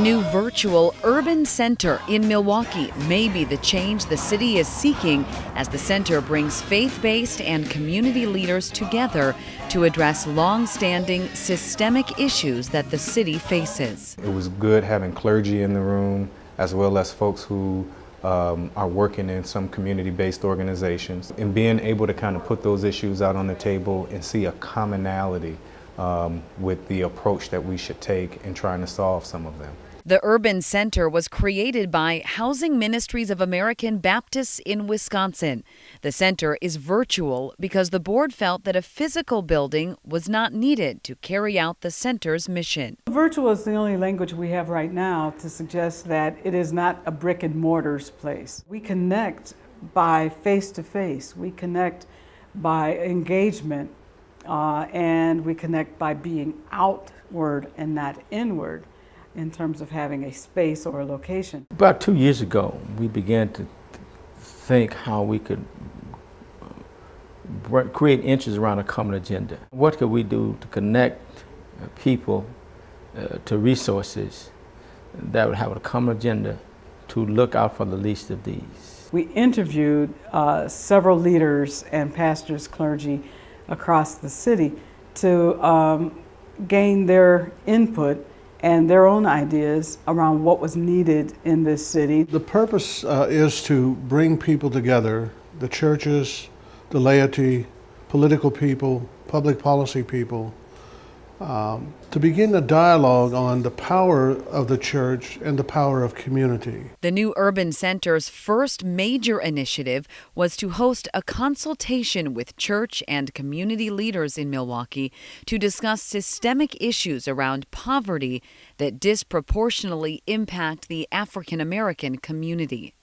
new virtual urban center in Milwaukee may be the change the city is seeking as the center brings faith-based and community leaders together to address long-standing systemic issues that the city faces. It was good having clergy in the room as well as folks who are working in some community-based organizations, and being able to kind of put those issues out on the table and see a commonality with the approach that we should take in trying to solve some of them. The Urban Center was created by Housing Ministries of American Baptists in Wisconsin. The center is virtual because the board felt that a physical building was not needed to carry out the center's mission. Virtual is the only language we have right now to suggest that it is not a brick and mortar's place. We connect by face-to-face. We connect by engagement, and we connect by being outward and not inward, in terms of having a space or a location. About 2 years ago, we began to think how we could create inches around a common agenda. What could we do to connect people to resources that would have a common agenda to look out for the least of these? We interviewed several leaders and pastors, clergy across the city to gain their input and their own ideas around what was needed in this city. The purpose is to bring people together, the churches, the laity, political people, public policy people, to begin a dialogue on the power of the church and the power of community. The new Urban Center's first major initiative was to host a consultation with church and community leaders in Milwaukee to discuss systemic issues around poverty that disproportionately impact the African American community.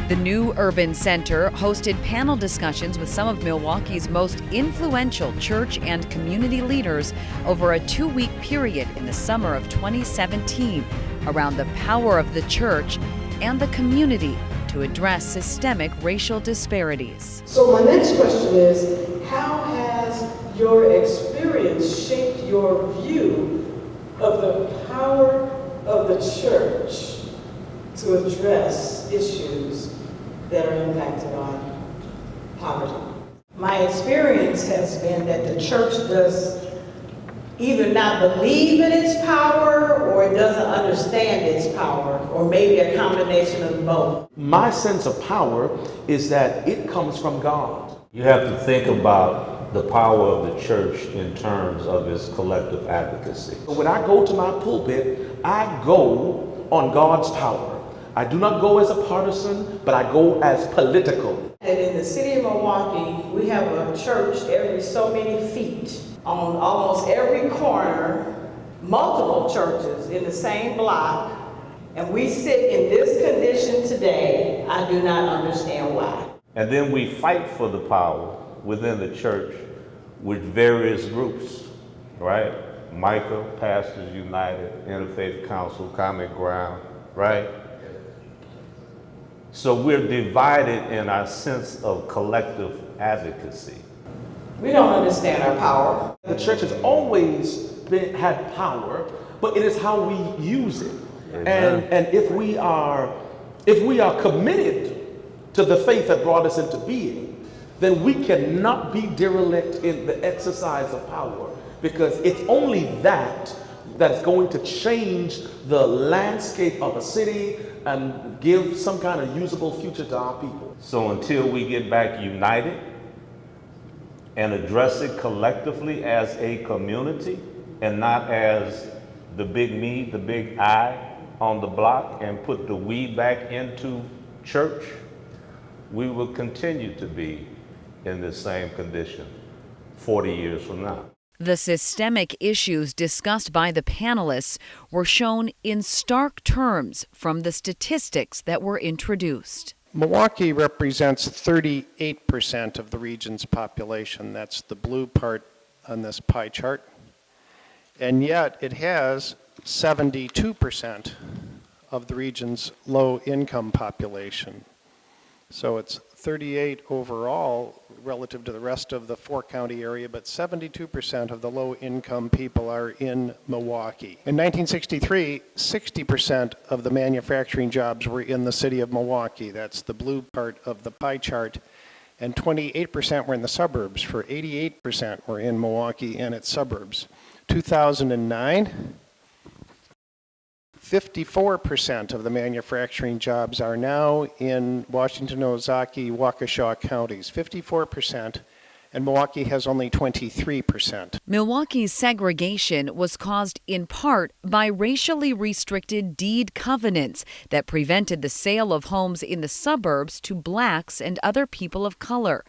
The new Urban Center hosted panel discussions with some of Milwaukee's most influential church and community leaders over a 2-week period in the summer of 2017 around the power of the church and the community to address systemic racial disparities. So my next question is, how has your experience shaped your view of the power of the church to address issues that are impacted on poverty? My experience has been that the church does either not believe in its power or it doesn't understand its power, or maybe a combination of both. My sense of power is that it comes from God. You have to think about the power of the church in terms of its collective advocacy. When I go to my pulpit, I go on God's power. I do not go as a partisan, but I go as political. And in the city of Milwaukee, we have a church every so many feet on almost every corner, multiple churches in the same block, and we sit in this condition today. I do not understand why. And then we fight for the power within the church with various groups, right? Micah, Pastors United, Interfaith Council, Common Ground, right? So we're divided in our sense of collective advocacy. We don't understand our power. The church has always had power, but it is how we use it. And if we are committed to the faith that brought us into being, then we cannot be derelict in the exercise of power, because it's only that that's going to change the landscape of a city and give some kind of usable future to our people. So until we get back united and address it collectively as a community and not as the big me, the big I on the block, and put the we back into church, we will continue to be in the same condition 40 years from now. The systemic issues discussed by the panelists were shown in stark terms from the statistics that were introduced. Milwaukee represents 38% of the region's population. That's the blue part on this pie chart. and yet it has 72% of the region's low-income population. So it's 38 overall relative to the rest of the four-county area, but 72% of the low-income people are in Milwaukee. In 1963, 60% of the manufacturing jobs were in the city of Milwaukee. That's the blue part of the pie chart. And 28% were in the suburbs, for 88% were in Milwaukee and its suburbs. 2009, 54% of the manufacturing jobs are now in Washington, Ozaki, Waukesha counties. 54%, and Milwaukee has only 23%. Milwaukee's segregation was caused in part by racially restricted deed covenants that prevented the sale of homes in the suburbs to blacks and other people of color.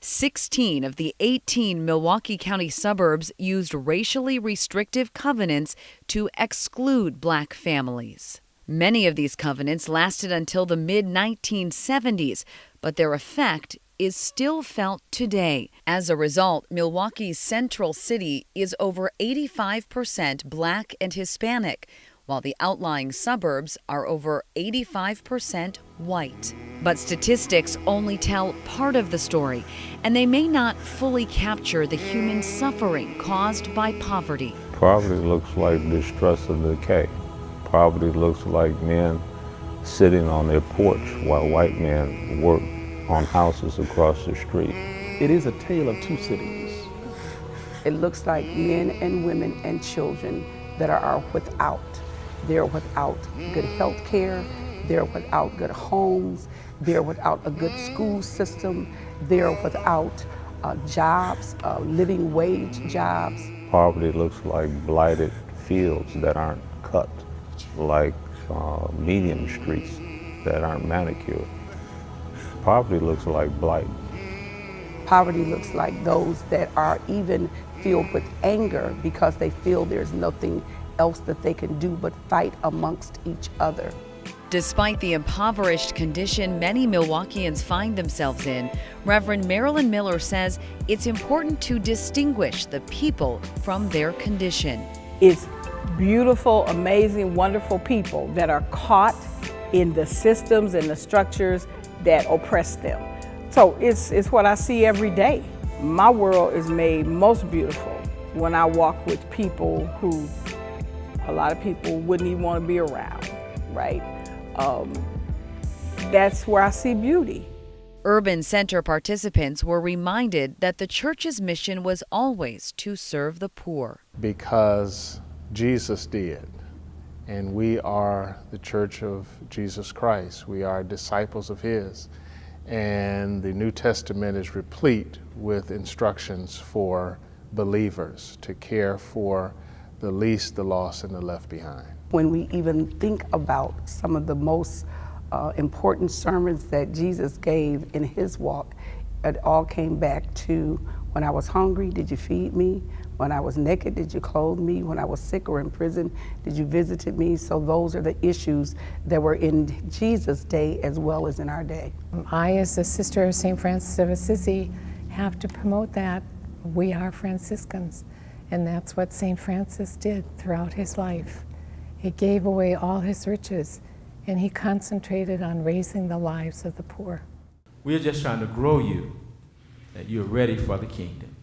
16 of the 18 Milwaukee County suburbs used racially restrictive covenants to exclude black families. Many of these covenants lasted until the mid-1970s, but their effect is still felt today. As a result, Milwaukee's central city is over 85% black and Hispanic, while the outlying suburbs are over 85% white. But statistics only tell part of the story, and they may not fully capture the human suffering caused by poverty. Poverty looks like distress and decay. Poverty looks like men sitting on their porch while white men work on houses across the street. It is a tale of two cities. It looks like men and women and children that are without. They're without good health care, they're without good homes, they're without a good school system, they're without jobs, living wage jobs. Poverty looks like blighted fields that aren't cut, like median streets that aren't manicured. Poverty looks like blight. Poverty looks like those that are even filled with anger because they feel there's nothing else that they can do but fight amongst each other. Despite the impoverished condition many Milwaukeeans find themselves in, Reverend Marilyn Miller says it's important to distinguish the people from their condition. It's beautiful, amazing, wonderful people that are caught in the systems and the structures that oppress them. So it's what I see every day. My world is made most beautiful when I walk with people who a lot of people wouldn't even want to be around, right? That's where I see beauty. Urban Center participants were reminded that the church's mission was always to serve the poor. Because Jesus did, and we are the Church of Jesus Christ. We are disciples of His, and the New Testament is replete with instructions for believers to care for the least, the lost, and the left behind. When we even think about some of the most important sermons that Jesus gave in His walk, it all came back to, when I was hungry, did you feed me? When I was naked, did you clothe me? When I was sick or in prison, did you visit me? So those are the issues that were in Jesus' day as well as in our day. I, as a sister of St. Francis of Assisi, have to promote that. We are Franciscans, and that's what St. Francis did throughout his life. He gave away all his riches, and he concentrated on raising the lives of the poor. We're just trying to grow you, that you're ready for the kingdom.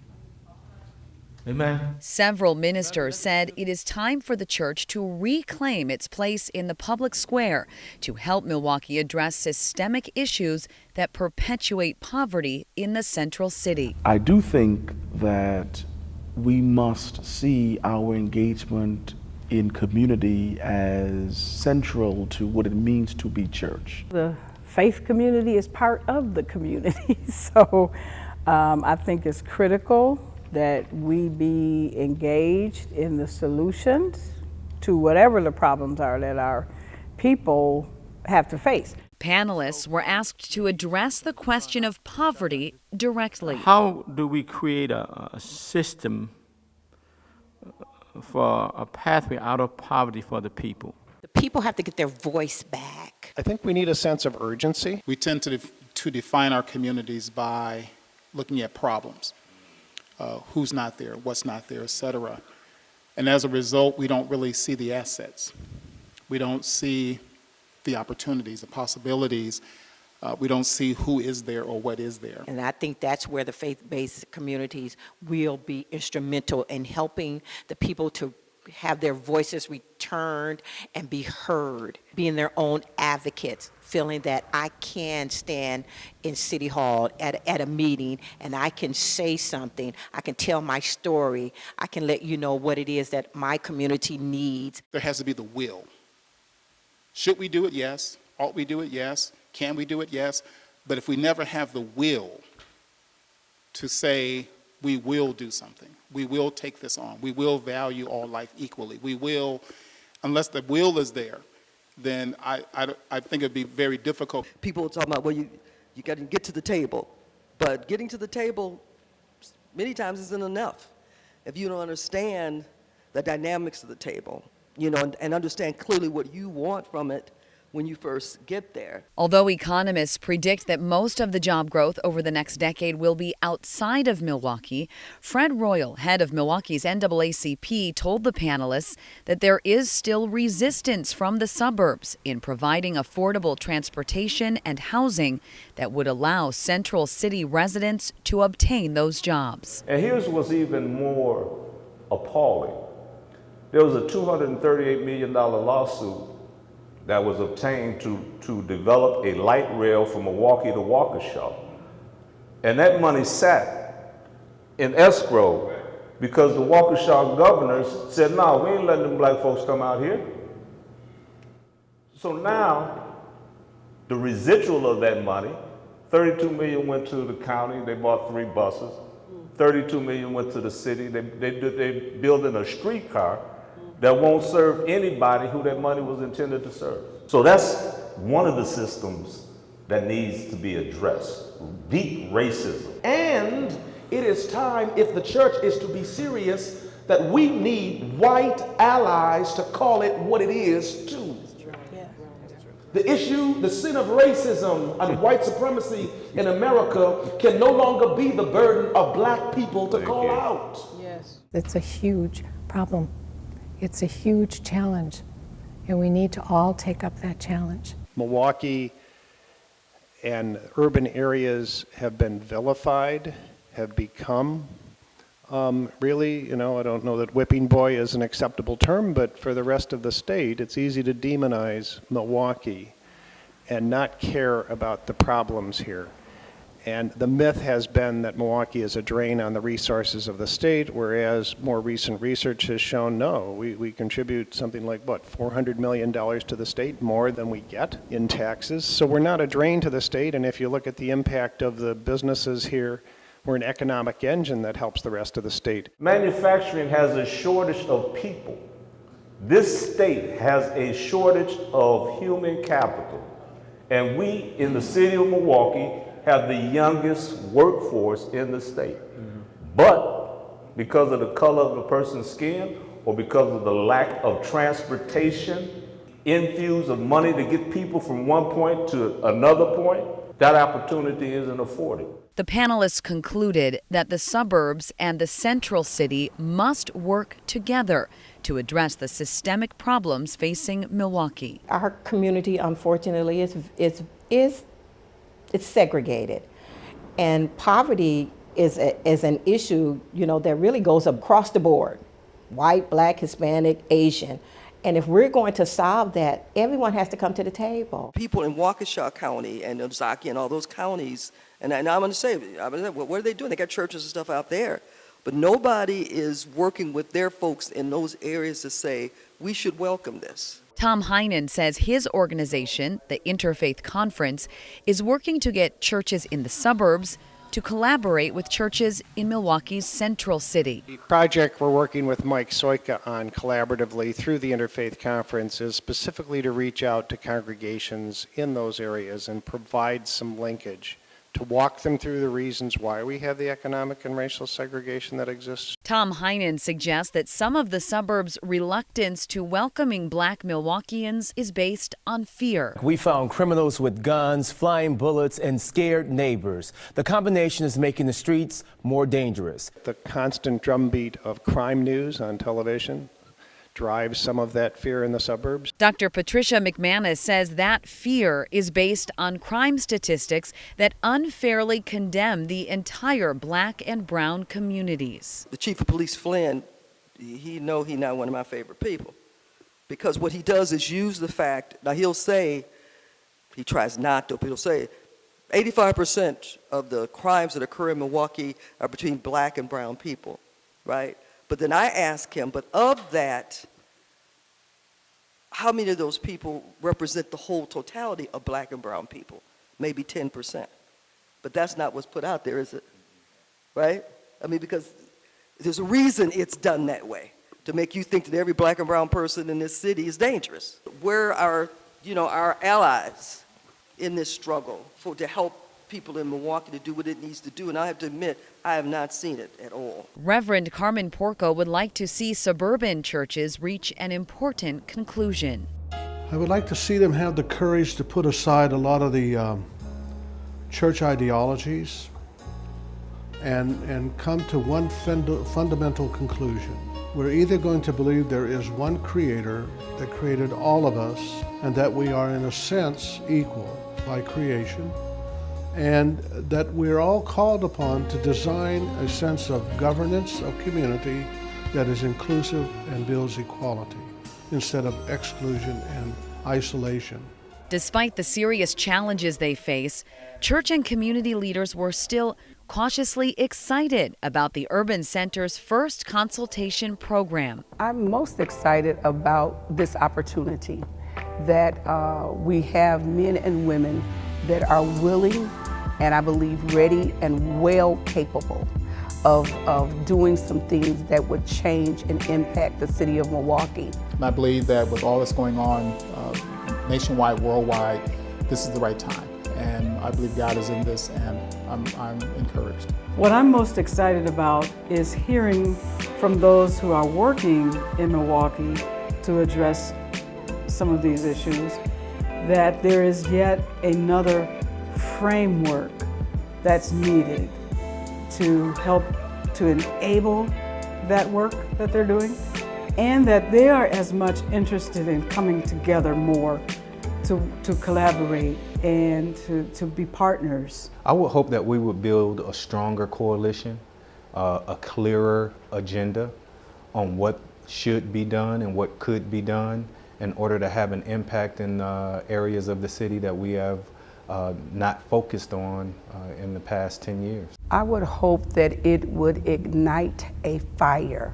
Amen. Several ministers said it is time for the church to reclaim its place in the public square to help Milwaukee address systemic issues that perpetuate poverty in the central city. I do think that we must see our engagement in community as central to what it means to be church. The faith community is part of the community, so I think it's critical that we be engaged in the solutions to whatever the problems are that our people have to face. Panelists were asked to address the question of poverty directly. How do we create a system for a pathway out of poverty for the people? The people have to get their voice back. I think we need a sense of urgency. We tend to define our communities by looking at problems. Who's not there, what's not there, etc. And as a result, we don't really see the assets. We don't see the opportunities, the possibilities. We don't see who is there or what is there. And I think that's where the faith-based communities will be instrumental in helping the people to have their voices returned and be heard, being their own advocates, feeling that I can stand in City Hall at a meeting and I can say something, I can tell my story, I can let you know what it is that my community needs. There has to be the will. Should we do it? Yes. Ought we do it? Yes. Can we do it? Yes. But if we never have the will to say we will do something, we will take this on, we will value all life equally, we will, unless the will is there, then I think it'd be very difficult. People are talking about, well, you got to get to the table. But getting to the table many times isn't enough if you don't understand the dynamics of the table, you know, and understand clearly what you want from it when you first get there. Although economists predict that most of the job growth over the next decade will be outside of Milwaukee, Fred Royal, head of Milwaukee's NAACP, told the panelists that there is still resistance from the suburbs in providing affordable transportation and housing that would allow Central City residents to obtain those jobs. And here's what's even more appalling. There was a $238 million lawsuit that was obtained to develop a light rail from Milwaukee to Waukesha. And that money sat in escrow because the Waukesha governors said, no, we ain't letting them black folks come out here. So now, the residual of that money, $32 million went to the county, they bought 3 buses. $32 million went to the city, they building a streetcar that won't serve anybody who that money was intended to serve. So that's one of the systems that needs to be addressed, deep racism. And it is time, if the church is to be serious, that we need white allies to call it what it is too. The issue, the sin of racism and white supremacy in America can no longer be the burden of black people to call out. Yes. It's a huge problem. It's a huge challenge, and we need to all take up that challenge. Milwaukee and urban areas have been vilified, have become really, you know, I don't know that whipping boy is an acceptable term, but for the rest of the state, it's easy to demonize Milwaukee and not care about the problems here. And the myth has been that Milwaukee is a drain on the resources of the state, whereas more recent research has shown no. We contribute something like, what, $400 million to the state, more than we get in taxes. So we're not a drain to the state, and if you look at the impact of the businesses here, we're an economic engine that helps the rest of the state. Manufacturing has a shortage of people. This state has a shortage of human capital. And we, in the city of Milwaukee, have the youngest workforce in the state. But because of the color of the person's skin or because of the lack of transportation, infuse of money to get people from one point to another point, that opportunity isn't afforded. The panelists concluded that the suburbs and the central city must work together to address the systemic problems facing Milwaukee. Our community, unfortunately, is segregated, and poverty is an issue, you know, that really goes across the board: white, black, Hispanic, Asian. And if we're going to solve that, everyone has to come to the table. People in Waukesha County and Ozaukee and all those counties, and I'm going to say, what are they doing? They got churches and stuff out there. But nobody is working with their folks in those areas to say, we should welcome this. Tom Heinen says his organization, the Interfaith Conference, is working to get churches in the suburbs to collaborate with churches in Milwaukee's central city. The project we're working with Mike Soika on collaboratively through the Interfaith Conference is specifically to reach out to congregations in those areas and provide some linkage to walk them through the reasons why we have the economic and racial segregation that exists. Tom Heinen suggests that some of the suburbs' reluctance to welcoming Black Milwaukeeans is based on fear. We found criminals with guns, flying bullets, and scared neighbors. The combination is making the streets more dangerous. The constant drumbeat of crime news on television drives some of that fear in the suburbs. Dr. Patricia McManus says that fear is based on crime statistics that unfairly condemn the entire Black and brown communities. The chief of police, Flynn, he not one of my favorite people, because what he does is use the fact, now he'll say, he tries not to, but he'll say 85% of the crimes that occur in Milwaukee are between Black and brown people, right? But then I ask him, but of that, how many of those people represent the whole totality of Black and brown people? Maybe 10%. But that's not what's put out there, is it? Right? I mean, because there's a reason it's done that way, to make you think that every Black and brown person in this city is dangerous. Where are, our allies in this struggle to help people in Milwaukee to do what it needs to do? And I have to admit, I have not seen it at all. Reverend Carmen Porco would like to see suburban churches reach an important conclusion. I would like to see them have the courage to put aside a lot of the church ideologies and come to one fundamental conclusion. We're either going to believe there is one creator that created all of us and that we are in a sense equal by creation, and that we're all called upon to design a sense of governance of community that is inclusive and builds equality instead of exclusion and isolation. Despite the serious challenges they face, church and community leaders were still cautiously excited about the Urban Center's first consultation program. I'm most excited about this opportunity that we have men and women that are willing and I believe ready and well capable of doing some things that would change and impact the city of Milwaukee. And I believe that with all that's going on nationwide, worldwide, this is the right time. And I believe God is in this, and I'm encouraged. What I'm most excited about is hearing from those who are working in Milwaukee to address some of these issues, that there is yet another framework that's needed to help to enable that work that they're doing, and that they are as much interested in coming together more to collaborate and to be partners. I would hope that we would build a stronger coalition, a clearer agenda on what should be done and what could be done in order to have an impact in areas of the city that we have not focused on in the past 10 years. I would hope that it would ignite a fire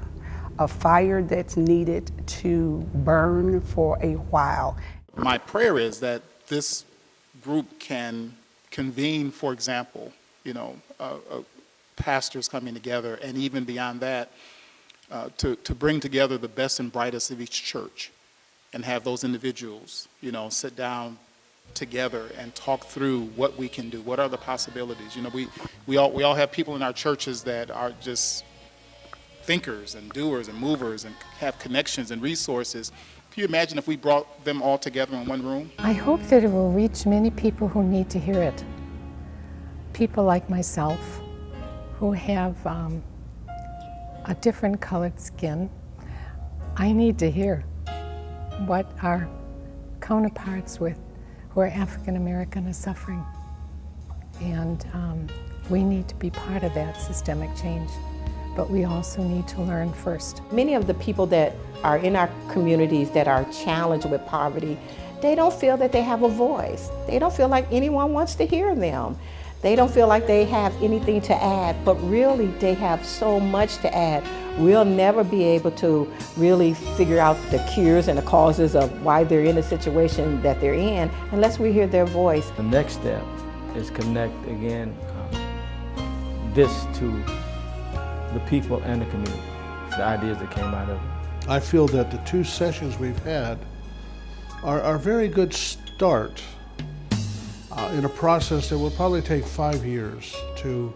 that's needed to burn for a while. My prayer is that this group can convene, for example, pastors coming together, and even beyond that, to bring together the best and brightest of each church and have those individuals, sit down together and talk through what we can do, what are the possibilities. We all have people in our churches that are just thinkers and doers and movers and have connections and resources. Can you imagine if we brought them all together in one room? I hope that it will reach many people who need to hear it. People like myself who have a different colored skin. I need to hear what our counterparts who are African American are suffering. And we need to be part of that systemic change. But we also need to learn first. Many of the people that are in our communities that are challenged with poverty, they don't feel that they have a voice. They don't feel like anyone wants to hear them. They don't feel like they have anything to add, but really they have so much to add. We'll never be able to really figure out the cures and the causes of why they're in the situation that they're in unless we hear their voice. The next step is connect again this to the people and the community, the ideas that came out of it. I feel that the two sessions we've had are a very good start in a process that will probably take 5 years to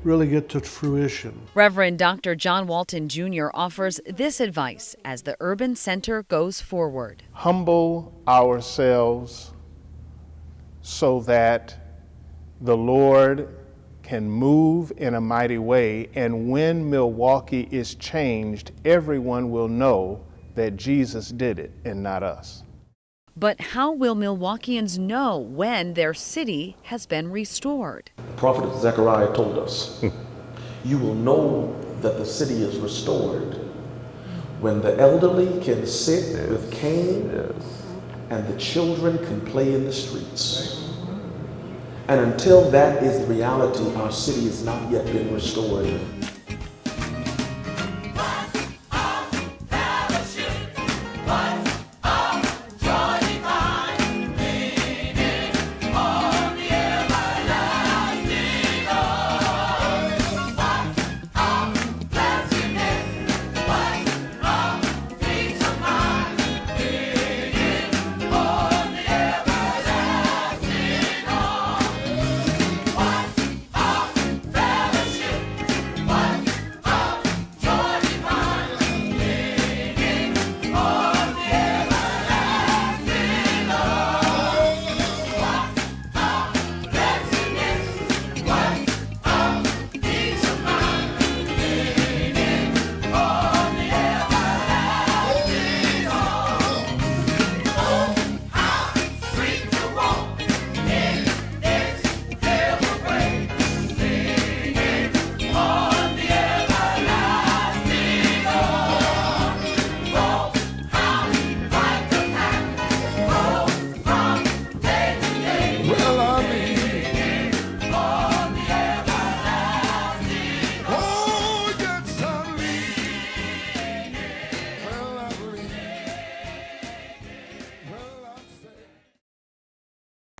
really get to fruition. Reverend Dr. John Walton Jr. offers this advice as the Urban Center goes forward. Humble ourselves so that the Lord can move in a mighty way, and when Milwaukee is changed, everyone will know that Jesus did it and not us. But how will Milwaukeeans know when their city has been restored? Prophet Zechariah told us, you will know that the city is restored when the elderly can sit with cane and the children can play in the streets. And until that is the reality, our city has not yet been restored.